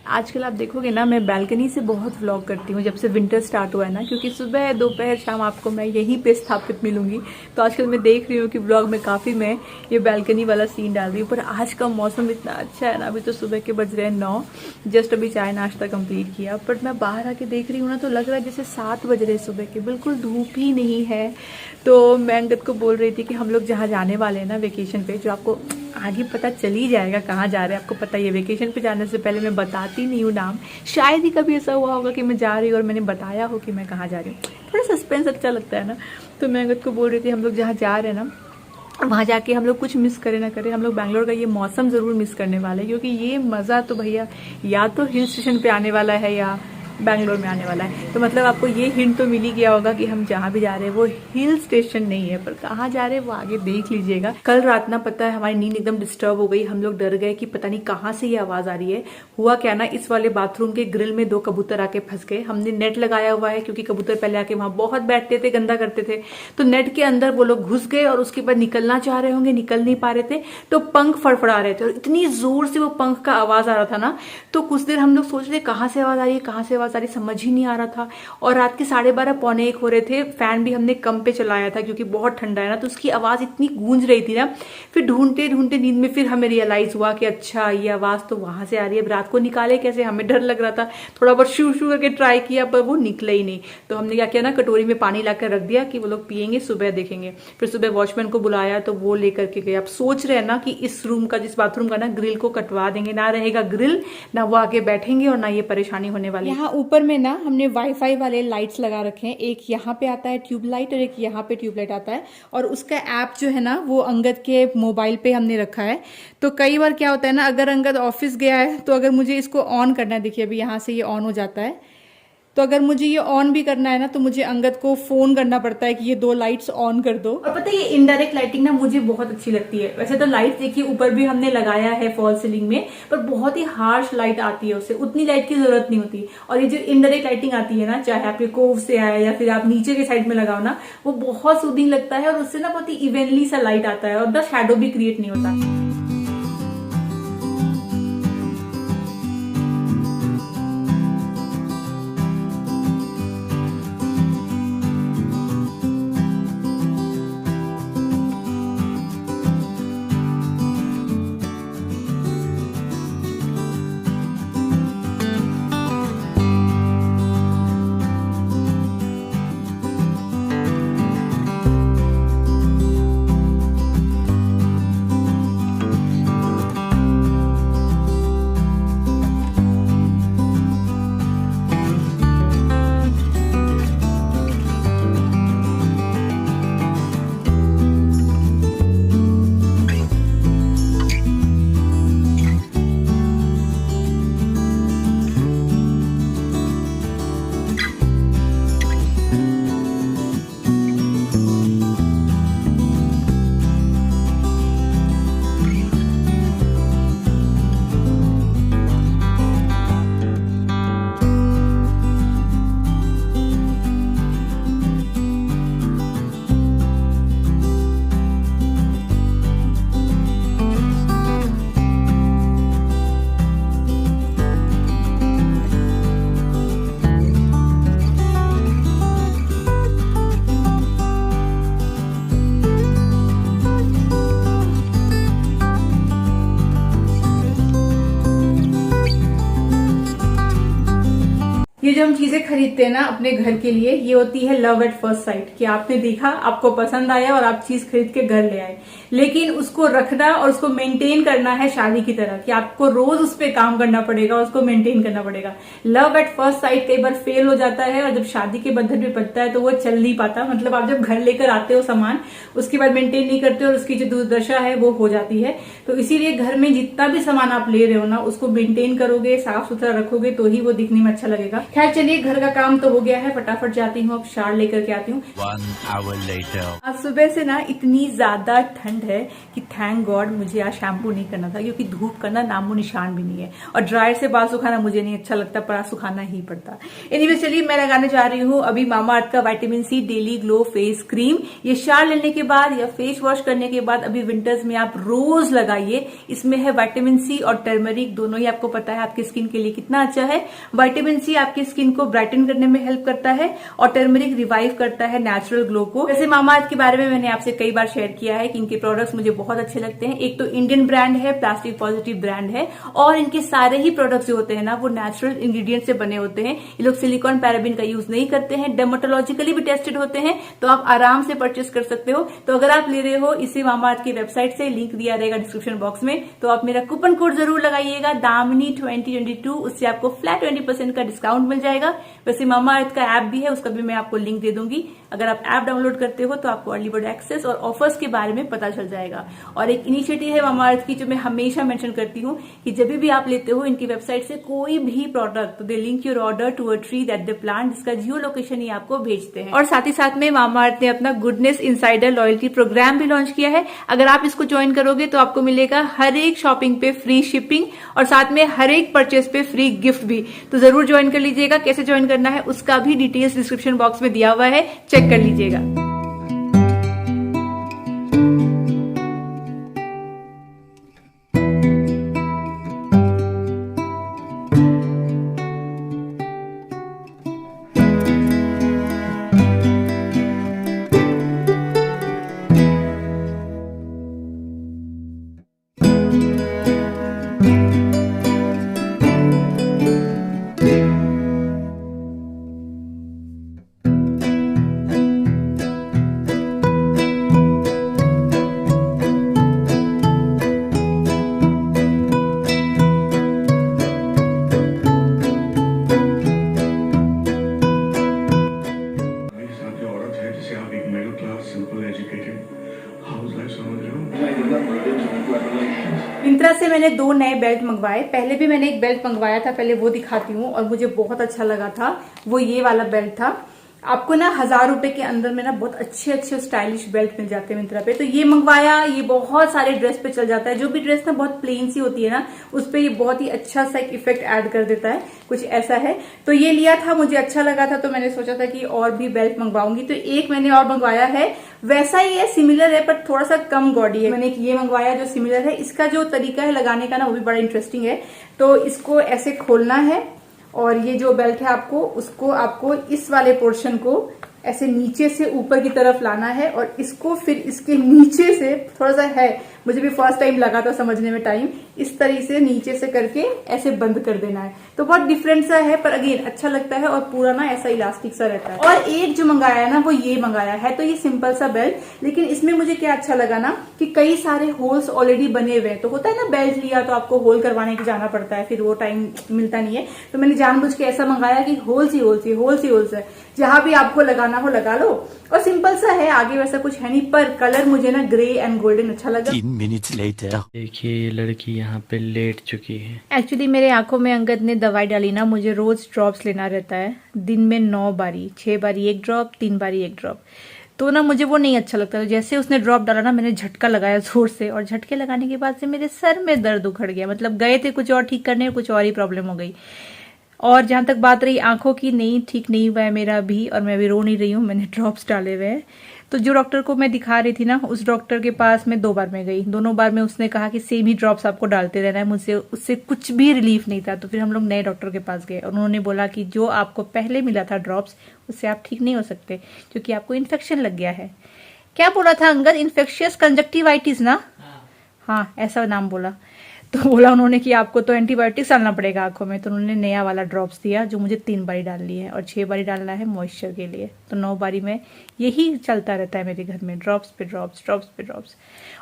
आजकल आप देखोगे ना, मैं बालकनी से बहुत व्लॉग करती हूँ जब से विंटर स्टार्ट हुआ है ना, क्योंकि सुबह दोपहर शाम आपको मैं यहीं पे स्थापित मिलूंगी। तो आजकल मैं देख रही हूँ कि व्लॉग में काफ़ी मैं ये बालकनी वाला सीन डाल रही हूँ। पर आज का मौसम इतना अच्छा है ना, अभी तो सुबह के बज रहे हैं 9, जस्ट अभी चाय नाश्ता कंप्लीट किया। पर मैं बाहर आके देख रही हूँ ना, तो लग रहा है जैसे 7 बज रहे सुबह के, बिल्कुल धूप ही नहीं है। तो मैं अंगद को बोल रही थी कि हम लोग जहाँ जाने वाले हैं ना वेकेशन पे, जो आपको आगे पता चल ही जाएगा कहाँ जा रहे हैं। आपको पता ही है, वेकेशन पे जाने से पहले मैं बताती नहीं हूँ नाम। शायद ही कभी ऐसा हुआ होगा कि मैं जा रही हूँ और मैंने बताया हो कि मैं कहाँ जा रही हूँ। थोड़ा सस्पेंस अच्छा लगता है ना। तो मैं अंगद को बोल रही थी हम लोग जहाँ जा रहे हैं ना, वहाँ जाके हम लोग कुछ मिस करें ना करें, हम लोग बैंगलोर का ये मौसम ज़रूर मिस करने वाले हैं। क्योंकि ये मज़ा तो भैया या तो हिल स्टेशन पे आने वाला है या बैंगलोर में आने वाला है। तो मतलब आपको ये हिंट तो मिल ही गया होगा कि हम जहाँ भी जा रहे हैं वो हिल स्टेशन नहीं है, पर कहाँ जा रहे हैं वो आगे देख लीजिएगा। कल रात ना, पता है, हमारी नींद एकदम डिस्टर्ब हो गई। हम लोग डर गए कि पता नहीं कहाँ से ये आवाज आ रही है। हुआ क्या ना, इस वाले बाथरूम के ग्रिल में 2 कबूतर आके फंस गए। हमने नेट लगाया हुआ है क्योंकि कबूतर पहले आके वहां बहुत बैठते थे, गंदा करते थे। तो नेट के अंदर वो लोग घुस गए और उसके बाद निकलना चाह रहे होंगे, निकल नहीं पा रहे थे। तो पंख फड़फड़ा रहे थे और इतनी जोर से वो पंख का आवाज आ रहा था ना, तो कुछ देर हम लोग सोच रहे कहाँ से आवाज आ रही है, कहाँ से आवाज आ रही है, समझ ही नहीं आ रहा था। और रात के 12:30 पौने 1 हो रहे थे। फैन भी हमने कम पे चलाया था क्योंकि बहुत ठंडा है ना, तो उसकी आवाज इतनी गूंज रही थी ना। फिर ढूंढते ढूंढते नींद में फिर हमें रियलाइज हुआ कि अच्छा ये आवाज तो वहां से आ रही है। रात को निकाले कैसे, हमें डर लग रहा था। थोड़ा बहुत शू शू करके ट्राई किया पर वो निकला ही नहीं। तो हमने क्या किया ना, कटोरी में पानी लाकर रख दिया कि वो लोग पियेंगे, सुबह देखेंगे। फिर सुबह वॉचमैन को बुलाया तो वो लेकर के गए। आप सोच रहे हैं ना कि इस रूम का, जिस बाथरूम का ना, ग्रिल को कटवा देंगे, ना रहेगा ग्रिल, ना वो आगे बैठेंगे और ना ये परेशानी होने वाली। यहाँ ऊपर में ना हमने वाईफाई वाले लाइट्स लगा रखे हैं। एक यहाँ पे आता है ट्यूबलाइट और एक यहाँ पे ट्यूबलाइट आता है। और उसका ऐप जो है ना, वो अंगद के मोबाइल पे हमने रखा है। तो कई बार क्या होता है ना, अगर अंगद ऑफिस गया है तो अगर मुझे इसको ऑन करना है, देखिए अभी यहाँ से ये ऑन हो जाता है। तो अगर मुझे ये ऑन भी करना है ना, तो मुझे अंगद को फोन करना पड़ता है कि ये 2 लाइट्स ऑन कर दो। और पता है, ये इनडायरेक्ट लाइटिंग ना मुझे बहुत अच्छी लगती है। वैसे तो लाइट देखिए ऊपर भी हमने लगाया है फॉल सीलिंग में, पर बहुत ही हार्श लाइट आती है उससे, उतनी लाइट की जरूरत नहीं होती। और ये जो इनडायरेक्ट लाइटिंग आती है ना, चाहे आपके कोव से आए या फिर आप नीचे के साइड में लगाओ ना, वो बहुत सूदिंग लगता है और उससे ना बहुत ही इवेनली सा लाइट आता है और द शैडो भी क्रिएट नहीं होता। ये जो हम चीजें खरीदते हैं ना अपने घर के लिए, ये होती है लव एट फर्स्ट साइट। कि आपने देखा, आपको पसंद आया और आप चीज खरीद के घर ले आए, लेकिन उसको रखना और उसको मेंटेन करना है शादी की तरह, कि आपको रोज उस पर काम करना पड़ेगा, उसको मेंटेन करना पड़ेगा। लव एट फर्स्ट साइट कई बार फेल हो जाता है और जब शादी के बंधन में पड़ता है तो वो चल नहीं पाता। मतलब आप जब घर लेकर आते हो सामान, उसके बाद मेंटेन नहीं करते और उसकी जो दुर्दशा है वो हो जाती है। तो इसीलिए घर में जितना भी सामान आप ले रहे हो ना, उसको मेंटेन करोगे, साफ सुथरा रखोगे तो ही वो दिखने में अच्छा लगेगा। खैर खैर चलिए, घर का काम तो हो गया है, फटाफट जाती हूँ, अब शार लेकर के आती हूँ। 1 hour later. आज सुबह से ना इतनी ज्यादा ठंड है कि थैंक गॉड मुझे आज शैम्पू नहीं करना था, क्योंकि धूप का ना नामो निशान भी नहीं है, और ड्रायर से बाल सुखाना मुझे नहीं अच्छा लगता, पर आज सुखाना ही पड़ता। एनीवे चलिए, मैं लगाने जा रही हूँ अभी मामा अर्थ का vitamin C daily glow face cream. ये शार लेने के बाद या फेस वॉश करने के बाद अभी विंटर्स में आप रोज लगाइए। इसमें है विटामिन सी और टर्मरिक, दोनों ही आपको पता है आपकी स्किन के लिए कितना अच्छा है। विटामिन सी आपकी स्किन को ब्राइटन करने में हेल्प करता है और टर्मरिक रिवाइव करता है नेचुरल ग्लो को। वैसे मामा अर्थ के बारे में मैंने आपसे कई बार शेयर किया है कि इनके प्रोडक्ट्स मुझे बहुत अच्छे लगते हैं। एक तो इंडियन ब्रांड है, प्लास्टिक पॉजिटिव ब्रांड है, और इनके सारे ही प्रोडक्ट्स जो होते हैं ना वो नेचुरल इंग्रेडिएंट से बने होते हैं। ये लोग सिलिकॉन पैराबिन का यूज नहीं करते हैं, डर्मेटोलॉजिकली भी टेस्टेड होते हैं, तो आप आराम से परचेस कर सकते हो। तो अगर आप ले रहे हो इसे मामा अर्थ की वेबसाइट से, लिंक दिया रहेगा डिस्क्रिप्शन बॉक्स में, तो आप मेरा कूपन कोड जरूर लगाइएगा दामिनी 2022, उससे आपको फ्लैट 20% का डिस्काउंट मिल जाएगा। वैसे मामा अर्थ का ऐप भी है, उसका भी मैं आपको लिंक दे दूंगी। अगर आप ऐप डाउनलोड करते हो तो आपको अर्ली बर्ड एक्सेस और ऑफर्स के बारे में पता चल जाएगा। और एक इनिशिएटिव है मामा अर्थ की जो मैं हमेशा मेंशन करती हूँ कि जब भी आप लेते हो इनकी वेबसाइट से कोई भी प्रोडक्ट, तो they link your order to a tree that they plant, जिसका जियो लोकेशन ही आपको भेजते हैं। और साथ ही साथ में मामा अर्थ ने अपना गुडनेस इनसाइडर लॉयल्टी प्रोग्राम भी लॉन्च किया है। अगर आप इसको ज्वाइन करोगे तो आपको मिलेगा हर एक शॉपिंग पे फ्री शिपिंग, और साथ में हर एक परचेस पे फ्री गिफ्ट भी। तो जरूर ज्वाइन कर लीजिएगा। कैसे ज्वाइन करना है उसका भी डिटेल्स डिस्क्रिप्शन बॉक्स में दिया हुआ है, चेक कर लीजिएगा। मिंत्रा से मैंने 2 नए बेल्ट मंगवाए। पहले भी मैंने एक बेल्ट मंगवाया था, पहले वो दिखाती हूँ, और मुझे बहुत अच्छा लगा था। वो ये वाला बेल्ट था। आपको ना 1000 रुपए के अंदर में ना बहुत अच्छे अच्छे स्टाइलिश बेल्ट मिल जाते हैं मिंत्रा पे। तो ये मंगवाया, ये बहुत सारे ड्रेस पे चल जाता है। जो भी ड्रेस ना बहुत प्लेन सी होती है ना, उस पे ये बहुत ही अच्छा सा एक इफेक्ट ऐड कर देता है, कुछ ऐसा है। तो ये लिया था, मुझे अच्छा लगा था, तो मैंने सोचा था कि और भी बेल्ट मंगवाऊंगी। तो एक मैंने और मंगवाया है, वैसा ही है, सिमिलर है, पर थोड़ा सा कम गॉडी है। मैंने ये मंगवाया जो सिमिलर है। इसका जो तरीका है लगाने का ना वो भी बड़ा इंटरेस्टिंग है। तो इसको ऐसे खोलना है, और ये जो बेल्ट है आपको इस वाले पोर्शन को ऐसे नीचे से ऊपर की तरफ लाना है, और इसको फिर इसके नीचे से थोड़ा सा है, मुझे भी फर्स्ट टाइम लगा था समझने में टाइम, इस तरीके से नीचे से करके ऐसे बंद कर देना है। तो बहुत डिफरेंट सा है, पर अगेन अच्छा लगता है, और पूरा ना ऐसा इलास्टिक सा रहता है। और एक जो मंगाया है ना वो ये मंगाया है, तो ये सिंपल सा बेल्ट, लेकिन इसमें मुझे क्या अच्छा लगा ना कि कई सारे होल्स ऑलरेडी बने हुए हैं। तो होता है ना बेल्ट लिया तो आपको होल करवाने के जाना पड़ता है, फिर वो टाइम मिलता नहीं है। तो मैंने जानबूझ के ऐसा मंगाया कि होल्स है, जहां भी आपको लगाना हो लगा लो। और सिंपल सा है, आगे वैसा कुछ है नहीं, पर कलर मुझे ना ग्रे एंड गोल्डन अच्छा लगा। 10 minutes later. देखिए ये लड़की यहाँ पे लेट चुकी है। एक्चुअली मेरे आंखों में अंगद ने दवाई डाली ना, मुझे रोज ड्रॉप्स लेना रहता है, दिन में 9 बारी, 6 बारी 1 ड्रॉप, 3 बारी 1 ड्रॉप। तो ना मुझे वो नहीं अच्छा लगता। तो जैसे उसने ड्रॉप डाला ना, मैंने झटका लगाया जोर से, और झटके लगाने के बाद से मेरे सर में दर्द उखड़ गया। मतलब गए थे कुछ और ठीक करने, कुछ और ही प्रॉब्लम हो गई। और जहां तक बात रही आंखों की, नहीं ठीक नहीं हुआ है मेरा अभी, और मैं अभी रो नहीं रही हूँ, मैंने ड्रॉप्स डाले हुए हैं। तो जो डॉक्टर को मैं दिखा रही थी ना, उस डॉक्टर के पास मैं 2 बार में गई। दोनों बार में उसने कहा कि सेम ही ड्रॉप्स आपको डालते रहना है। मुझसे उससे कुछ भी रिलीफ नहीं था। तो फिर हम लोग नए डॉक्टर के पास गए, और उन्होंने बोला कि जो आपको पहले मिला था ड्रॉप्स, उससे आप ठीक नहीं हो सकते, क्योंकि आपको इन्फेक्शन लग गया है। क्या बोला था अंगद? इन्फेक्शियस कंजक्टिवाइटिस ना? हाँ, ऐसा नाम बोला। तो बोला उन्होंने कि आपको तो एंटीबायोटिक्स डालना पड़ेगा आंखों में। तो उन्होंने नया वाला ड्रॉप्स दिया, जो मुझे 3 बारी डालनी है, और 6 बारी डालना है मॉइस्चर के लिए। तो 9 बारी में यही चलता रहता है मेरे घर में, ड्रॉप्स पे ड्रॉप्स।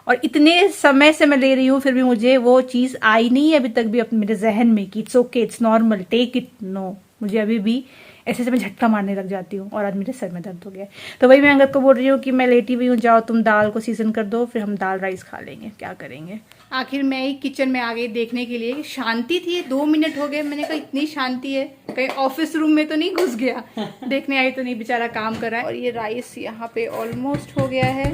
और इतने समय से मैं ले रही हूँ, फिर भी मुझे वो चीज आई नहीं है अभी तक भी अपने मेरे जहन में कि it's okay, it's normal, take it. No, मुझे अभी भी ऐसे से मैं झटका मारने लग जाती हूँ और आज मेरे सर में दर्द हो गया। तो वही मैं अंगद को बोल रही हूँ कि मैं लेटी हुई हूँ, जाओ तुम दाल को सीजन कर दो, फिर हम दाल राइस खा लेंगे, क्या करेंगे। आखिर मैं ही किचन में आ गई देखने के लिए। शांति थी, 2 मिनट हो गए, मैंने कहा इतनी शांति है, कहीं ऑफिस रूम में तो नहीं घुस गया। देखने आई तो नहीं, बेचारा काम कर रहा है। और ये राइस यहाँ पे ऑलमोस्ट हो गया है।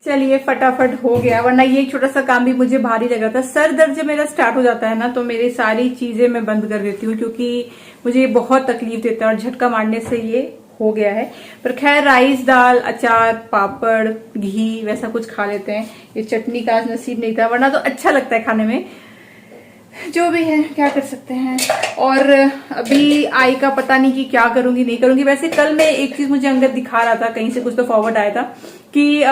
चलिए फटाफट हो गया, वरना ये छोटा सा काम भी मुझे भारी लग रहा था। सर दर्द जब मेरा स्टार्ट हो जाता है ना, तो मेरी सारी चीजें मैं बंद कर देती हूँ, क्योंकि मुझे ये बहुत तकलीफ देता है और झटका मारने से ये हो गया है। पर खैर राइस, दाल, अचार, पापड़, घी वैसा कुछ खा लेते हैं। ये चटनी का आज नसीब नहीं था, वरना तो अच्छा लगता है खाने में। जो भी है क्या कर सकते हैं। और अभी आई का पता नहीं कि क्या करूंगी नहीं करूंगी। वैसे कल मैं एक चीज मुझे अंगद दिखा रहा था, कहीं से कुछ तो फॉरवर्ड आया था कि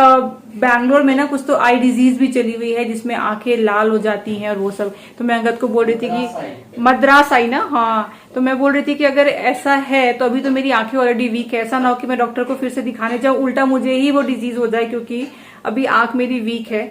बैंगलोर में ना कुछ तो आई डिजीज भी चली हुई है, जिसमें आंखें लाल हो जाती हैं और वो सब। तो मैं अंगद को बोल रही थी कि मद्रास आई ना, हाँ, तो मैं बोल रही थी कि अगर ऐसा है तो अभी तो मेरी आंखें ऑलरेडी वीक है, ऐसा ना हो कि मैं डॉक्टर को फिर से दिखाने जाऊं, उल्टा मुझे ही वो डिजीज हो जाए, क्योंकि अभी आंख मेरी वीक है।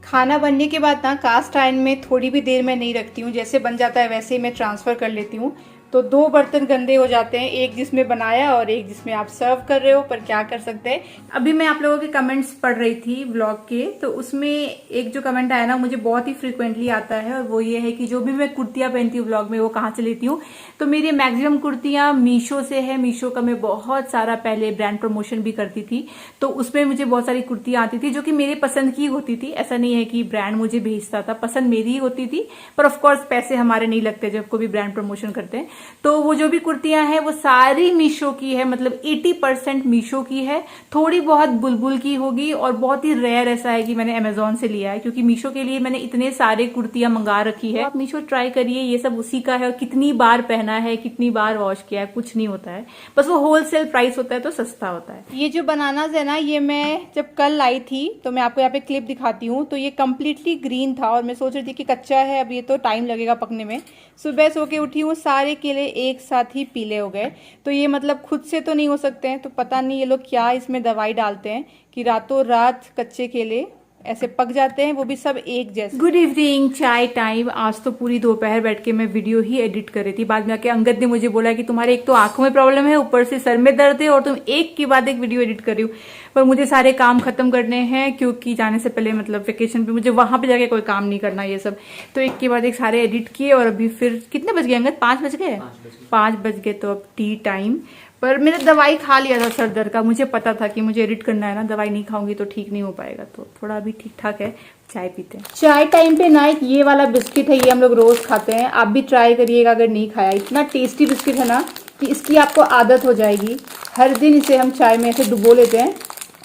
खाना बनने के बाद ना कास्ट आयरन में थोड़ी भी देर मैं नहीं रखती हूँ, जैसे बन जाता है वैसे ही मैं ट्रांसफर कर लेती हूँ। तो 2 बर्तन गंदे हो जाते हैं, एक जिसमें बनाया और एक जिसमें आप सर्व कर रहे हो, पर क्या कर सकते हैं। अभी मैं आप लोगों के कमेंट्स पढ़ रही थी व्लॉग के, तो उसमें एक जो कमेंट आया ना, मुझे बहुत ही फ्रिक्वेंटली आता है, और वो ये है कि जो भी मैं कुर्तियां पहनती हूँ व्लॉग में, वो कहाँ से लेती हूँ। तो मेरी मैक्सिमम कुर्तियां मीशो से है। मीशो का मैं बहुत सारा पहले ब्रांड प्रमोशन भी करती थी, तो उसमें मुझे बहुत सारी कुर्तियां आती थी जो कि मेरे पसंद की होती थी। ऐसा नहीं है कि ब्रांड मुझे भेजता था, पसंद मेरी ही होती थी, पर ऑफकोर्स पैसे हमारे नहीं लगते जब कोई भी ब्रांड प्रमोशन करते हैं। तो वो जो भी कुर्तियां हैं वो सारी मीशो की है, मतलब 80% मीशो की है। थोड़ी बहुत बुलबुल की होगी, और बहुत ही रेयर ऐसा है कि मैंने अमेजोन से लिया है, क्योंकि मीशो के लिए मैंने इतने सारे कुर्तियां मंगा रखी है। तो आप मीशो ट्राई करिए, ये सब उसी का है। और कितनी बार पहना है, कितनी बार वॉश किया है, कुछ नहीं होता है, बस वो होलसेल प्राइस होता है तो सस्ता होता है। ये जो बनानास है ना, ये मैं जब कल लाई थी, तो मैं आपको यहाँ पे क्लिप दिखाती हूँ, तो ये कम्प्लीटली ग्रीन था, और मैं सोच रही थी कि कच्चा है, अब ये तो टाइम लगेगा पकने में। सुबह सो के उठी हूँ, सारे केले एक साथ ही पीले हो गए। तो ये मतलब खुद से तो नहीं हो सकते हैं, तो पता नहीं ये लोग क्या इसमें दवाई डालते हैं कि रातों रात कच्चे केले ऐसे पक जाते हैं, वो भी सब एक जैसे। गुड इवनिंग, चाय टाइम। आज तो पूरी दोपहर बैठ के मैं वीडियो ही एडिट कर रही थी। बाद में आके अंगद ने मुझे बोला कि तुम्हारे एक तो आंखों में प्रॉब्लम है, ऊपर से सर में दर्द है, और तुम एक के बाद एक वीडियो एडिट कर रही हो। पर मुझे सारे काम खत्म करने हैं, क्योंकि जाने से पहले मतलब वेकेशन पे मुझे वहां पे जाके कोई काम नहीं करना ये सब। तो एक के बाद एक सारे एडिट किए, और अभी फिर कितने बज गए अंगद? 5 बज गए। 5 बज गए, तो अब टी टाइम। पर मैंने दवाई खा लिया था सर दर्द का, मुझे पता था कि मुझे एडिट करना है ना, दवाई नहीं खाऊंगी तो ठीक नहीं हो पाएगा, तो थोड़ा अभी ठीक ठाक है। चाय पीते हैं। चाय टाइम पे ना ये वाला बिस्किट है, ये हम लोग रोज खाते हैं, आप भी ट्राई करिएगा अगर नहीं खाया। इतना टेस्टी बिस्किट है ना कि इसकी आपको आदत हो जाएगी। हर दिन इसे हम चाय में ऐसे डुबो लेते हैं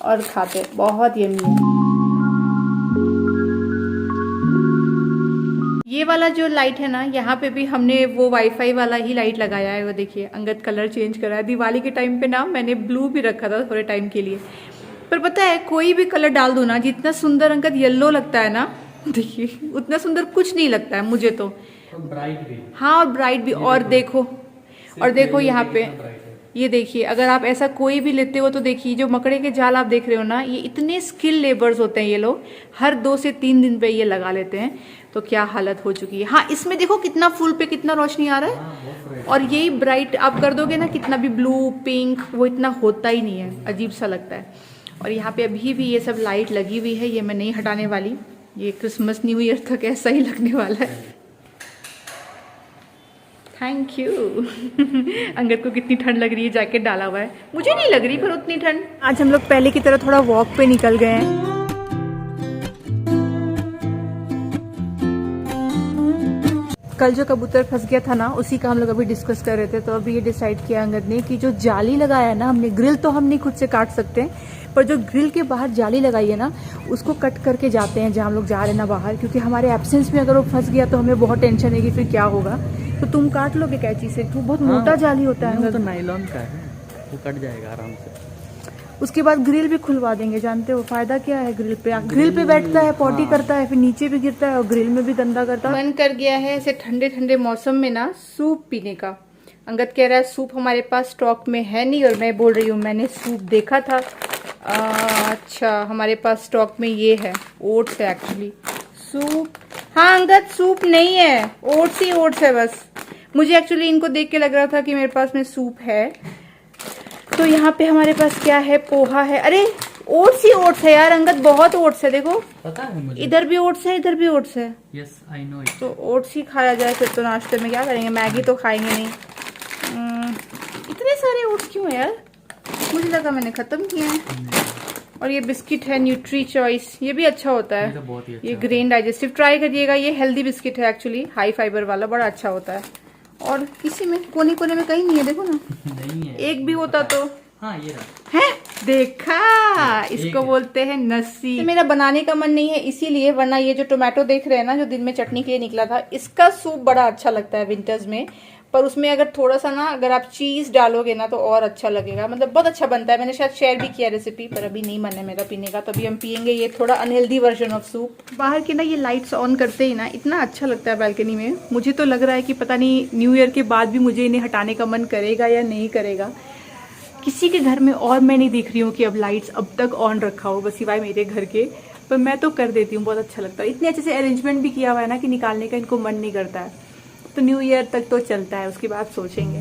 और खाते हैं, बहुत यम्मी है। ये वाला जो लाइट है ना, यहाँ पे भी हमने वो वाईफाई वाला ही लाइट लगाया है। वो देखिए अंगद कलर चेंज करा है। दिवाली के टाइम पे ना मैंने ब्लू भी रखा था थोड़े टाइम के लिए, पर पता है कोई भी कलर डाल दो ना, जितना सुंदर अंगद येलो लगता है ना, देखिए उतना सुंदर कुछ नहीं लगता है मुझे तो। ब्राइट भी, हाँ, और ब्राइट भी। और देखो यहाँ पे ये देखिए, अगर आप ऐसा कोई भी लेते हो तो देखिए, जो मकड़े के जाल आप देख रहे हो ना, ये इतने स्किल लेबर्स होते हैं, ये लोग हर 2 से 3 दिन पे ये लगा लेते हैं। तो क्या हालत हो चुकी है। हाँ, इसमें देखो कितना फुल पे कितना रोशनी आ रहा है, और यही ब्राइट आप कर दोगे ना, कितना भी ब्लू पिंक, वो इतना होता ही नहीं है, अजीब सा लगता है। और यहाँ पे अभी भी ये सब लाइट लगी हुई है, ये मैं नहीं हटाने वाली, ये क्रिसमस न्यू ईयर तक ऐसा ही लगने वाला है। Thank you. अंगद को कितनी ठंड लग रही है, जैकेट डाला हुआ है। मुझे नहीं लग रही पर उतनी ठंड। आज हम लोग पहले की तरह थोड़ा वॉक पे निकल गए हैं। कल जो कबूतर फंस गया था ना, उसी का हम लोग अभी डिस्कस कर रहे थे। तो अभी ये डिसाइड किया अंगद ने कि जो जाली लगाया है ना हमने, ग्रिल तो हम नहीं खुद से काट सकते हैं, पर जो ग्रिल के बाहर जाली लगाई है ना, उसको कट करके जाते हैं जहाँ हम लोग जा रहे हैं ना बाहर, क्योंकि हमारे एब्सेंस में अगर वो फंस गया तो हमें बहुत टेंशन है कि फिर क्या होगा। तो तुम काट लोगे कैंची से? तो बहुत मोटा जाली होता है। तो नायलॉन का है, वो कट जाएगा आराम से। उसके बाद ग्रिल भी खुलवा देंगे। जानते हो फायदा क्या है ग्रिल पे? ग्रिल पे बैठता है, पॉटी करता है, फिर नीचे भी गिरता है और ग्रिल में भी गंदा करता है। मन कर गया है ऐसे ठंडे ठंडे मौसम में ना सूप पीने का। अंगद कह रहा है सूप हमारे पास स्टॉक में है नहीं, और मैं बोल रही हूँ मैंने सूप देखा था। अच्छा, हमारे पास स्टॉक में ये है, ओट्स है एक्चुअली। सूप, हाँ अंगद सूप नहीं है, ओट्स ही ओट्स है बस। मुझे एक्चुअली इनको देख के लग रहा था कि मेरे पास में सूप है। तो यहाँ पे हमारे पास क्या है, पोहा है। अरे ओट्स ही ओट्स है यार अंगद, बहुत ओट्स है। देखो पता है मुझे, इधर भी ओट्स है, इधर भी ओट्स है। Yes I know it. तो ओट्स ही खाया जाए फिर तो। नाश्ते में क्या करेंगे, मैगी तो खाएंगे नहीं। इतने सारे ओट्स क्यों है यार? मुझे लगा मैंने खत्म किए हैं। और ये बिस्किट है न्यूट्री चॉइस, ये भी अच्छा होता है। ये तो बहुत ही अच्छा ये ग्रेन डाइजेस्टिव, ट्राई करिएगा। ये हेल्दी बिस्किट है एक्चुअली, हाई फाइबर वाला, बड़ा अच्छा होता है। और किसी में कोने कोने में कहीं नहीं है, देखो ना। नहीं है, एक भी होता तो। हाँ ये रहा है, देखा, इसको बोलते हैं नस्सी। मेरा बनाने का मन नहीं है इसीलिए, वरना ये जो टोमेटो देख रहे हैं ना, जो दिन में चटनी के लिए निकला था, इसका सूप बड़ा अच्छा लगता है विंटर्स में। पर उसमें अगर थोड़ा सा ना, अगर आप चीज डालोगे ना तो और अच्छा लगेगा। मतलब बहुत अच्छा बनता है। मैंने शायद शेयर भी किया रेसिपी, पर अभी नहीं मन है मेरा पीने का। तो अभी हम पियेंगे ये थोड़ा अनहेल्दी वर्जन ऑफ सूप। बाहर के ना ये लाइट्स ऑन करते ही ना इतना अच्छा लगता है बालकनी में। मुझे तो लग रहा है कि पता नहीं न्यू ईयर के बाद भी मुझे इन्हें हटाने का मन करेगा या नहीं करेगा। किसी के घर में और मैं नहीं देख रही हूँ कि अब लाइट्स अब तक ऑन रखा हो, बस सिवाय मेरे घर के। पर मैं तो कर देती हूँ, बहुत अच्छा लगता है। इतने अच्छे से अरेंजमेंट भी किया हुआ है ना कि निकालने का इनको मन नहीं करता है। तो न्यू ईयर तक तो चलता है, उसके बाद सोचेंगे।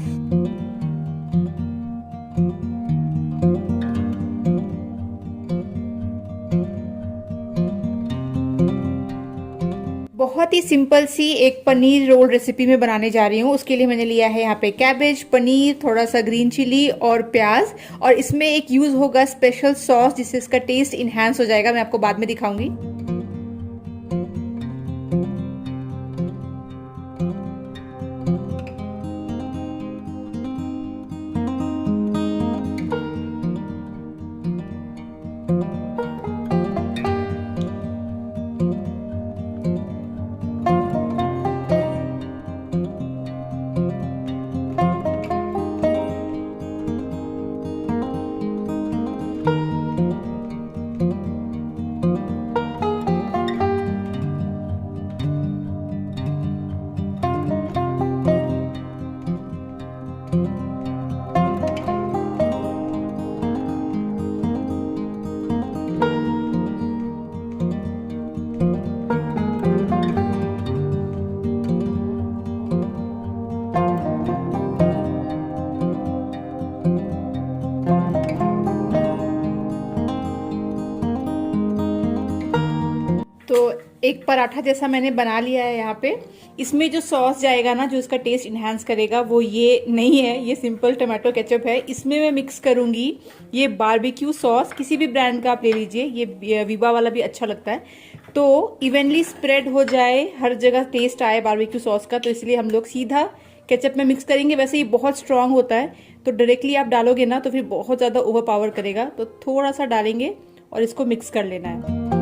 बहुत ही सिंपल सी एक पनीर रोल रेसिपी में बनाने जा रही हूँ। उसके लिए मैंने लिया है यहाँ पे कैबेज, पनीर, थोड़ा सा ग्रीन चिली और प्याज। और इसमें एक यूज होगा स्पेशल सॉस, जिससे इसका टेस्ट इनहेंस हो जाएगा। मैं आपको बाद में दिखाऊंगी। तो एक पराठा जैसा मैंने बना लिया है यहाँ पे। इसमें जो सॉस जाएगा ना, जो इसका टेस्ट इन्हांस करेगा, वो ये नहीं है, ये सिंपल टमाटो केचप है। इसमें मैं मिक्स करूंगी ये बारबेक्यू सॉस, किसी भी ब्रांड का आप ले लीजिए, ये विवा वाला भी अच्छा लगता है। तो इवनली स्प्रेड हो जाए, हर जगह टेस्ट आए बारबेक्यू सॉस का, तो इसलिए हम लोग सीधा केचप में मिक्स करेंगे। वैसे ये बहुत स्ट्रांग होता है, तो डायरेक्टली आप डालोगे ना तो फिर बहुत ज़्यादा ओवर पावर करेगा। तो थोड़ा सा डालेंगे और इसको मिक्स कर लेना है।